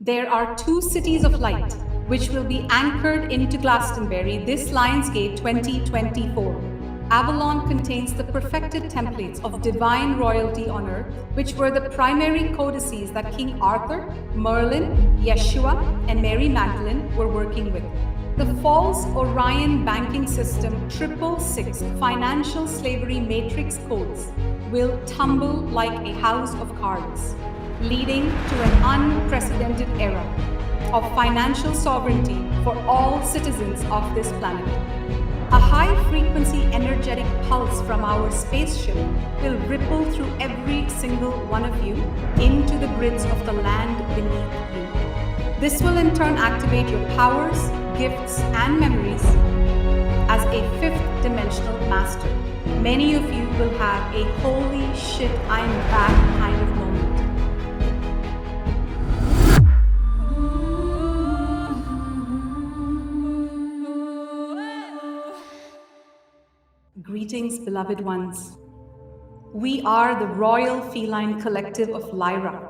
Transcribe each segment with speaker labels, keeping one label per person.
Speaker 1: There are 2 cities of light, which will be anchored into Glastonbury this Lionsgate 2024. Avalon contains the perfected templates of divine royalty on earth, which were the primary codices that King Arthur, Merlin, Yeshua, and Mary Magdalene were working with. The false Orion banking system 666 financial slavery matrix codes will tumble like a house of cards, leading to an unprecedented era of financial sovereignty for all citizens of this planet. A high-frequency energetic pulse from our spaceship will ripple through every single one of you into the grids of the land beneath you. This will in turn activate your powers, gifts, and memories as a 5th dimensional master. Many of you will have a holy shit, I'm back kind of moment. Greetings, beloved ones. We are the Royal Feline Collective of LYRA,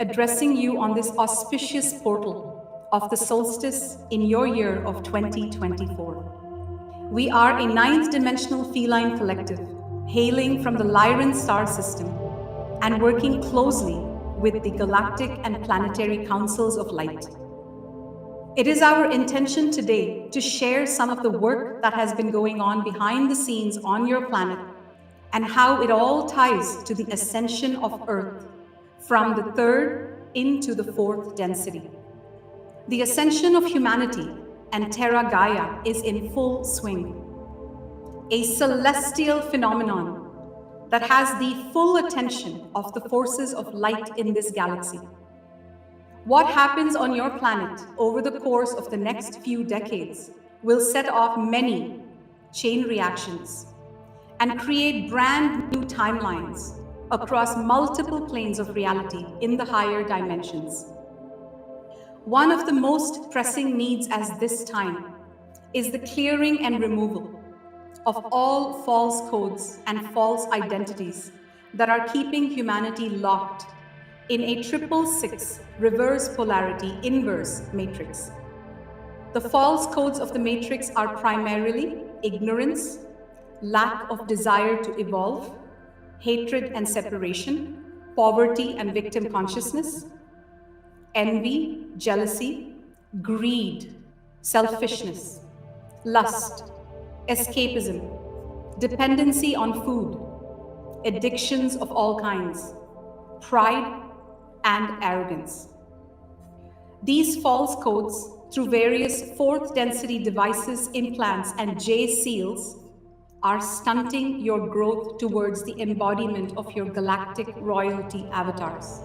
Speaker 1: addressing you on this auspicious portal of the solstice in your year of 2024. We are a 9th dimensional feline collective, hailing from the Lyran star system and working closely with the galactic and planetary councils of light. It is our intention today to share some of the work that has been going on behind the scenes on your planet and how it all ties to the ascension of Earth from the 3rd into the 4th density. The ascension of humanity and Terra Gaia is in full swing, a celestial phenomenon that has the full attention of the forces of light in this galaxy. What happens on your planet over the course of the next few decades will set off many chain reactions and create brand new timelines across multiple planes of reality in the higher dimensions. One of the most pressing needs at this time is the clearing and removal of all false codes and false identities that are keeping humanity locked in a 666 reverse polarity inverse matrix. The false codes of the matrix are primarily ignorance, lack of desire to evolve, hatred and separation, poverty and victim consciousness, envy, jealousy, greed, selfishness, lust, escapism, dependency on food, addictions of all kinds, pride, and arrogance. These false codes, through various 4th density devices, implants, and J seals, are stunting your growth towards the embodiment of your galactic royalty avatars.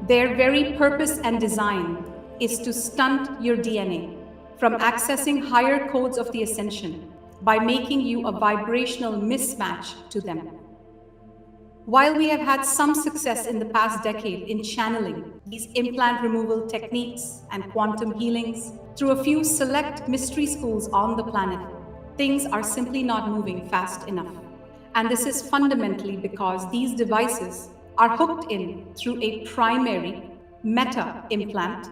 Speaker 1: Their very purpose and design is to stunt your DNA from accessing higher codes of the ascension by making you a vibrational mismatch to them. While we have had some success in the past decade in channeling these implant removal techniques and quantum healings through a few select mystery schools on the planet, things are simply not moving fast enough. And this is fundamentally because these devices are hooked in through a primary meta implant,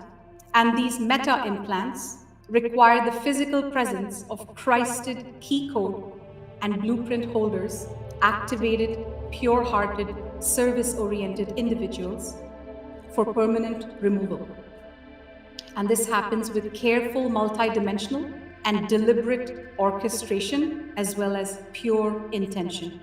Speaker 1: and these meta implants require the physical presence of Christed key code and blueprint holders, activated, pure-hearted, service-oriented individuals for permanent removal. And this happens with careful multidimensional and deliberate orchestration as well as pure intention.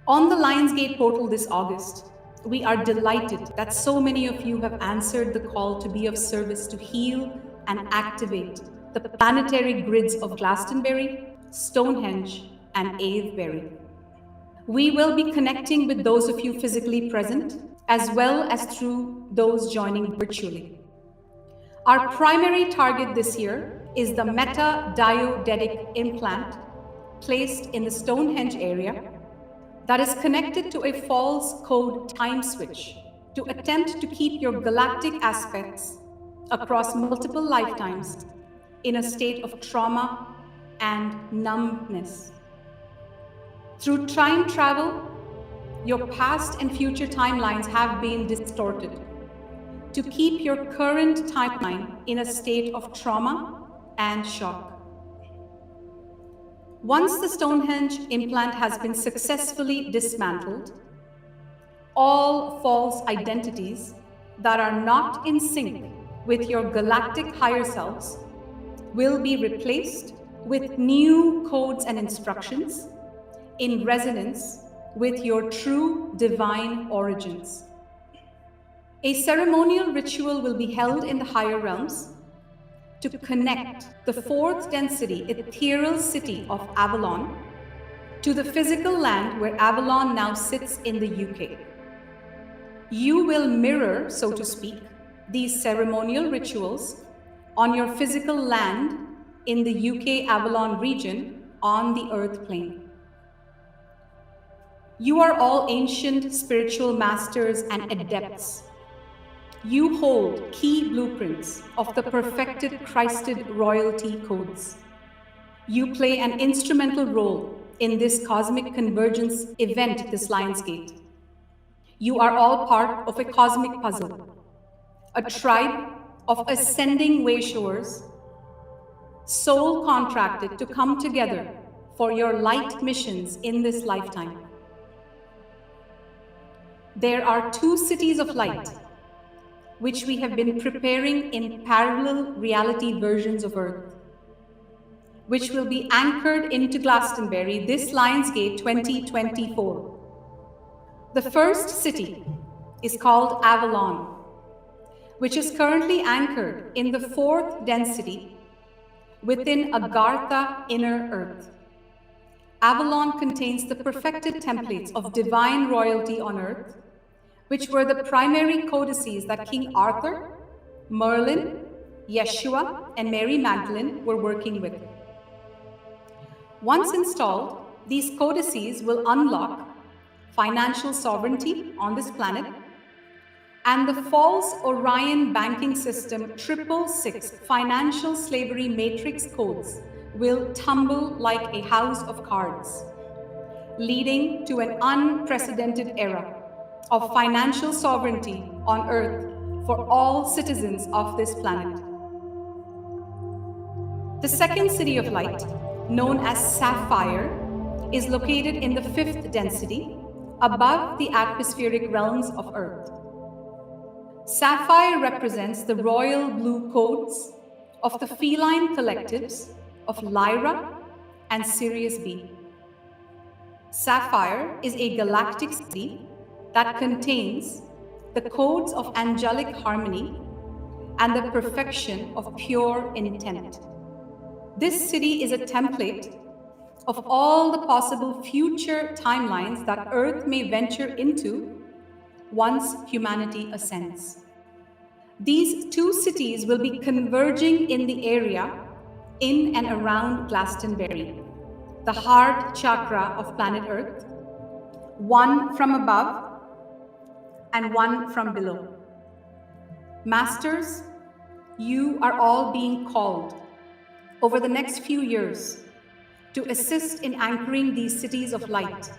Speaker 1: On the Lionsgate portal this August, we are delighted that so many of you have answered the call to be of service to heal and activate the planetary grids of Glastonbury, Stonehenge, and Avebury. We will be connecting with those of you physically present, as well as through those joining virtually. Our primary target this year is the meta-diodetic implant placed in the Stonehenge area that is connected to a false code time switch to attempt to keep your galactic aspects across multiple lifetimes in a state of trauma and numbness. Through time travel, your past and future timelines have been distorted. to keep your current timeline in a state of trauma and shock. Once the Stonehenge implant has been successfully dismantled, all false identities that are not in sync with your galactic higher selves will be replaced with new codes and instructions in resonance with your true divine origins. A ceremonial ritual will be held in the higher realms to connect the fourth density ethereal city of Avalon to the physical land where Avalon now sits in the UK. You will mirror, so to speak, these ceremonial rituals on your physical land in the UK Avalon region on the Earth plane. You are all ancient spiritual masters and adepts. You hold key blueprints of the perfected Christed royalty codes. You play an instrumental role in this cosmic convergence event, this Lionsgate. You are all part of a cosmic puzzle, a tribe of ascending wayshowers, soul contracted to come together for your light missions in this lifetime. There are 2 cities of light which we have been preparing in parallel reality versions of Earth, which will be anchored into Glastonbury this Lionsgate 2024. The first city is called Avalon, which is currently anchored in the 4th density within Agartha Inner Earth. Avalon contains the perfected templates of divine royalty on Earth, which were the primary codices that King Arthur, Merlin, Yeshua, and Mary Magdalene were working with. Once installed, these codices will unlock financial sovereignty on this planet, and the false Orion banking system 666 financial slavery matrix codes will tumble like a house of cards, leading to an unprecedented era of financial sovereignty on Earth for all citizens of this planet. The second city of light, known as Sapphire, is located in the 5th density, above the atmospheric realms of Earth. Sapphire represents the royal blue codes of the feline collectives of LYRA and Sirius-B. Sapphire is a galactic city that contains the codes of angelic harmony and the perfection of pure intent. This city is a template of all the possible future timelines that Earth may venture into once humanity ascends. These 2 cities will be converging in the area in and around Glastonbury, the heart chakra of planet Earth, one from above and one from below. Masters, you are all being called over the next few years to assist in anchoring these cities of light,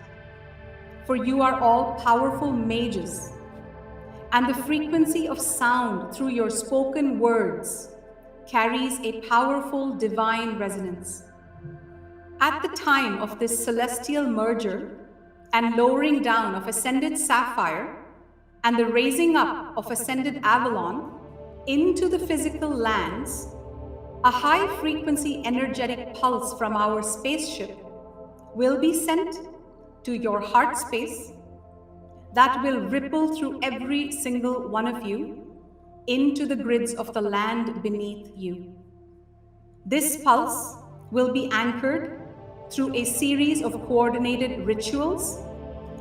Speaker 1: for you are all powerful mages, and the frequency of sound through your spoken words carries a powerful divine resonance. At the time of this celestial merger and lowering down of ascended Sapphire and the raising up of ascended Avalon into the physical lands, a high-frequency energetic pulse from our spaceship will be sent to your heart space that will ripple through every single one of you into the grids of the land beneath you. This pulse will be anchored through a series of coordinated rituals,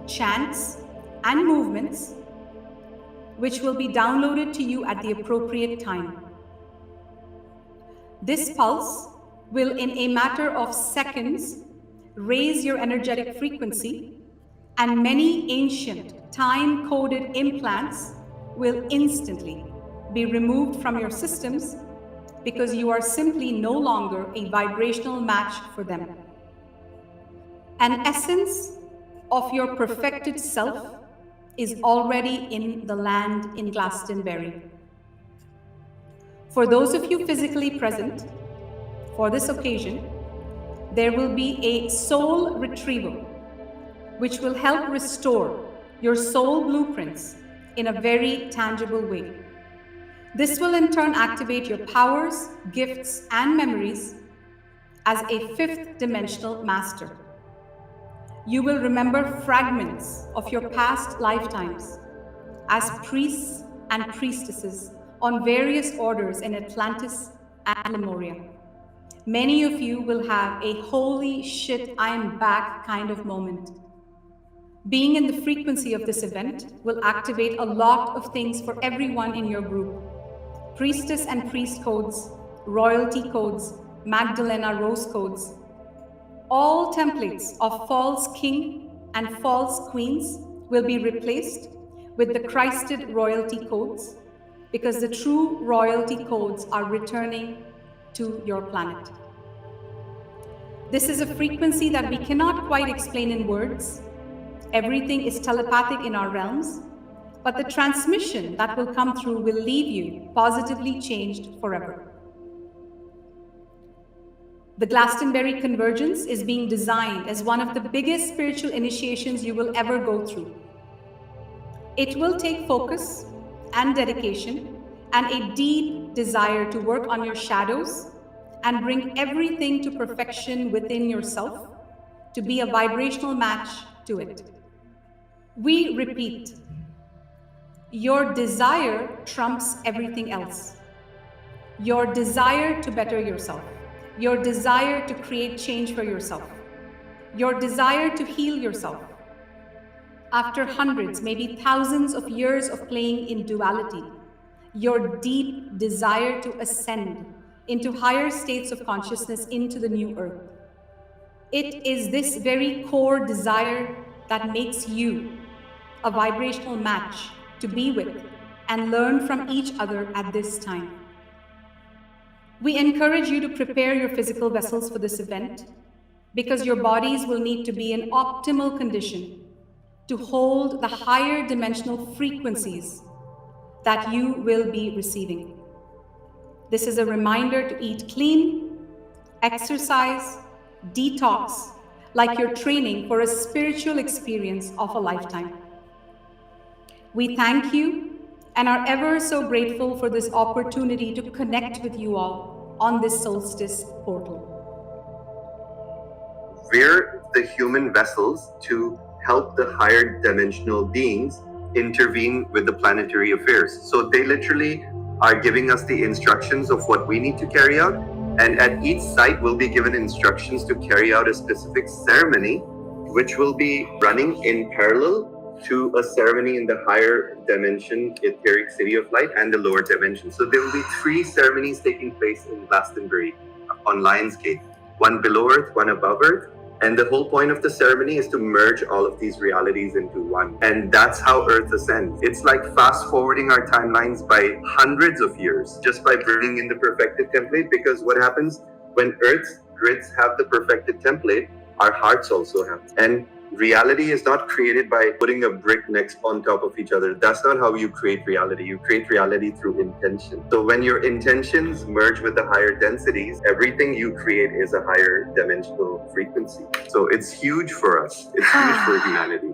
Speaker 1: chants, and movements, which will be downloaded to you at the appropriate time. This pulse will, in a matter of seconds, raise your energetic frequency, and many ancient time-coded implants will instantly be removed from your systems because you are simply no longer a vibrational match for them. An essence of your perfected self is already in the land in Glastonbury. For those of you physically present, for this occasion, there will be a soul retrieval, which will help restore your soul blueprints in a very tangible way. This will in turn activate your powers, gifts, and memories as a fifth dimensional master. You will remember fragments of your past lifetimes as priests and priestesses on various orders in Atlantis and Lemuria. Many of you will have a holy shit, I am back kind of moment. Being in the frequency of this event will activate a lot of things for everyone in your group. Priestess and priest codes, royalty codes, Magdalena Rose codes. All templates of false king and false queens will be replaced with the Christed royalty codes, because the true royalty codes are returning to your planet. This is a frequency that we cannot quite explain in words. Everything is telepathic in our realms, but the transmission that will come through will leave you positively changed forever. The Glastonbury Convergence is being designed as one of the biggest spiritual initiations you will ever go through. It will take focus and dedication and a deep desire to work on your shadows and bring everything to perfection within yourself to be a vibrational match to it. We repeat, your desire trumps everything else. Your desire to better yourself, your desire to create change for yourself, your desire to heal yourself. After hundreds, maybe thousands of years of playing in duality, your deep desire to ascend into higher states of consciousness into the new earth. It is this very core desire that makes you a vibrational match to be with and learn from each other at this time. We encourage you to prepare your physical vessels for this event because your bodies will need to be in optimal condition to hold the higher dimensional frequencies that you will be receiving. This is a reminder to eat clean, exercise, detox, like you're training for a spiritual experience of a lifetime. We thank you and are ever so grateful for this opportunity to connect with you all on this solstice portal.
Speaker 2: We're the human vessels to help the higher dimensional beings intervene with the planetary affairs. So they literally are giving us the instructions of what we need to carry out. And at each site, we'll be given instructions to carry out a specific ceremony, which will be running in parallel to a ceremony in the higher dimension, etheric city of light, and the lower dimension. So there will be 3 ceremonies taking place in Glastonbury on Lion's Gate, one below Earth, one above Earth. And the whole point of the ceremony is to merge all of these realities into one. And that's how Earth ascends. It's like fast forwarding our timelines by hundreds of years just by bringing in the perfected template. Because what happens when Earth's grids have the perfected template, our hearts also have. And reality is not created by putting a brick next on top of each other. That's not how you create reality. You create reality through intention. So when your intentions merge with the higher densities, everything you create is a higher dimensional frequency. So it's huge for us. It's huge for humanity.